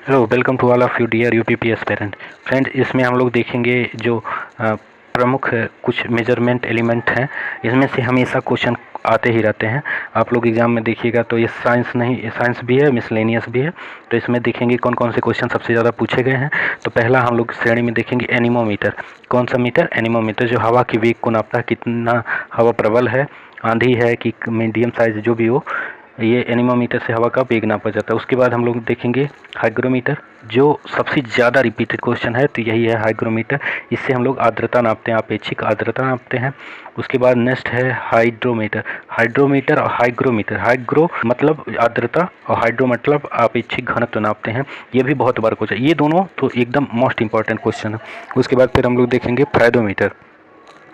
Hello, welcome to all of you dear UPP aspirant. Friend, इसमें हम लोग देखेंगे जो प्रमुख कुछ मेजरमेंट एलिमेंट हैं। इसमें से हमेशा क्वेश्चन आते ही रहते हैं। आप लोग एग्जाम में देखिएगा तो ये साइंस नहीं, साइंस भी है, मिसलेनियस भी है। तो इसमें देखेंगे कौन कौन से क्वेश्चन सबसे ज़्यादा पूछे गए हैं। तो पहला हम लोग श्रेणी में देखेंगे एनीमोमीटर। कौन सा मीटर? एनीमोमीटर, जो हवा की वेग को नापता है, कितना हवा प्रबल है, आंधी है कि मीडियम साइज, जो भी हो, ये एनीमोमीटर से हवा का वेग नापा जाता है। उसके बाद हम लोग देखेंगे हाइग्रोमीटर, जो सबसे ज़्यादा रिपीटेड क्वेश्चन है, तो यही है हाइग्रोमीटर। इससे हम लोग आर्द्रता नापते हैं, अपेक्षिक आर्द्रता नापते हैं। उसके बाद नेक्स्ट है हाइड्रोमीटर। हाइड्रोमीटर और हाइग्रोमीटर, हाइग्रो मतलब आर्द्रता और हाइड्रो मतलब अपेक्षिक घनत्व नापते हैं। ये भी बहुत बार क्वेश्चन, ये दोनों तो एकदम मोस्ट इंपॉर्टेंट क्वेश्चन है। उसके बाद फिर हम लोग देखेंगे फायदोमीटर।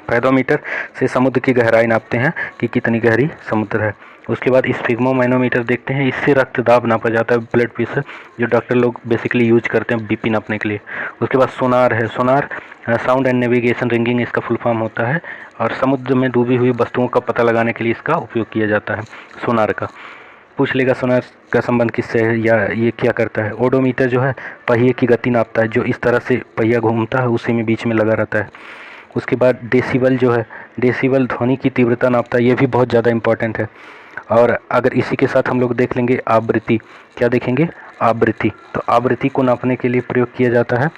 फायदोमीटर से समुद्र की गहराई नापते हैं कि कितनी गहरी समुद्र है। उसके बाद स्फिग्मोमैनोमीटर देखते हैं, इससे रक्त दाब नापा जाता है, ब्लड प्रेशर, जो डॉक्टर लोग बेसिकली यूज करते हैं बीपी नापने के लिए। उसके बाद सोनार है। Sonar sound and navigation ringing इसका फुल फॉर्म होता है, और समुद्र में डूबी हुई वस्तुओं का पता लगाने के लिए इसका उपयोग किया जाता है सोनार का। पूछ लेगा सोनार का संबंध किससे है या ये क्या करता है। ओडोमीटर जो है पहिए की गति नापता है, जो इस तरह से पहिया घूमता है उसी में बीच में लगा रहता है। उसके बाद डेसिबल जो है, डेसिबल ध्वनि की तीव्रता नापता है, ये भी बहुत ज़्यादा इंपॉर्टेंट है। और अगर इसी के साथ हम लोग देख लेंगे आवृत्ति। क्या देखेंगे? आवृत्ति। तो आवृत्ति को नापने के लिए प्रयोग किया जाता है,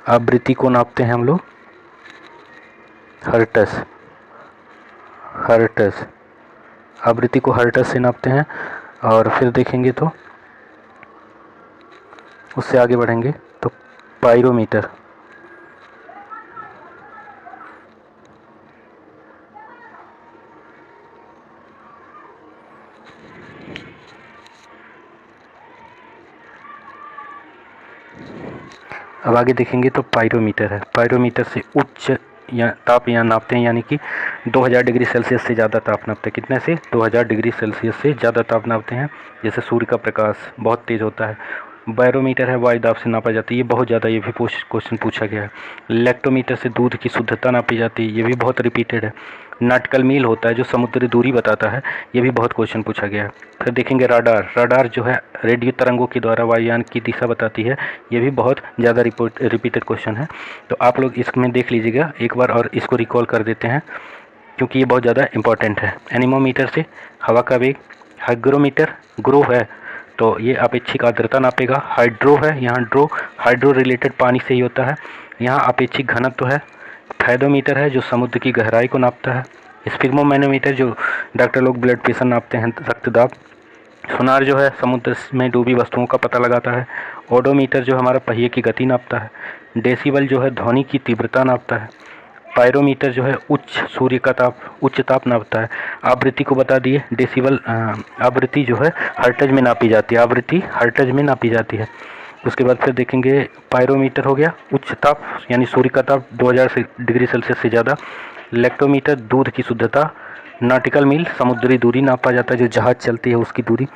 आवृत्ति को नापते हैं हम लोग हर्ट्ज। हर्ट्ज, आवृत्ति को हर्ट्ज से नापते हैं। और फिर देखेंगे तो उससे आगे बढ़ेंगे तो पायरोमीटर। अब आगे देखेंगे तो पायरोमीटर है। पायरोमीटर से उच्च या ताप यहाँ नापते हैं, यानी कि 2000 डिग्री सेल्सियस से ज़्यादा ताप नापते हैं। कितने से? 2000 डिग्री सेल्सियस से ज़्यादा ताप नापते हैं। जैसे सूर्य का प्रकाश बहुत तेज़ होता है। बैरोमीटर है, वायु दाब से नापा जाता है, ये बहुत ज़्यादा, ये भी क्वेश्चन पूछा गया है। लैक्टोमीटर से दूध की शुद्धता नापी जाती है, ये भी बहुत रिपीटेड है। नाटिकल मील होता है जो समुद्री दूरी बताता है, ये भी बहुत क्वेश्चन पूछा गया है। फिर देखेंगे राडार। राडार जो है रेडियो तरंगों के द्वारा वायुयान की दिशा बताती है, ये भी बहुत ज़्यादा रिपीटेड क्वेश्चन है। तो आप लोग इसमें देख लीजिएगा एक बार, और इसको रिकॉल कर देते हैं क्योंकि ये बहुत ज़्यादा इंपॉर्टेंट है। एनीमोमीटर से हवा का वेग। हाइग्रोमीटर ग्रो है तो ये अपेक्षिक आर्द्रता नापेगा। हाइड्रो है, यहाँ ड्रो, हाइड्रो रिलेटेड पानी से ही होता है, यहाँ अपेक्षिक घनत्व है। फायदोमीटर है जो समुद्र की गहराई को नापता है। स्पिग्मोमैनोमीटर जो डॉक्टर लोग ब्लड प्रेशर नापते हैं, रक्तदाब। सोनार जो है समुद्र में डूबी वस्तुओं का पता लगाता है। ओडोमीटर जो हमारा पहिए की गति नापता है। डेसिबल जो है ध्वनि की तीव्रता नापता है। पायरोमीटर जो है उच्च ताप नापता है। आवृत्ति को बता दिए, डेसिबल आवृत्ति जो है हर्ट्ज में नापी जाती है, आवृत्ति हर्ट्ज में नापी जाती है। उसके बाद फिर देखेंगे पायरोमीटर हो गया उच्च ताप, यानी सूर्य का ताप 2000 डिग्री सेल्सियस से ज़्यादा। लैक्टोमीटर दूध की शुद्धता। नॉटिकल मील समुद्री दूरी नापा जाता है, जो जहाज़ चलती है उसकी दूरी।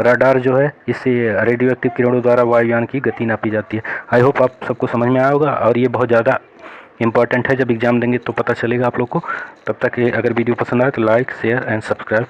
राडार जो है इससे रेडियो एक्टिव किरणों द्वारा वायुयान की गति नापी जाती है। आई होप आप सबको समझ में आया होगा, और ये बहुत ज़्यादा इंपॉर्टेंट है, जब एग्ज़ाम देंगे तो पता चलेगा आप लोग को। तब तक अगर वीडियो पसंद आए तो लाइक, शेयर एंड सब्सक्राइब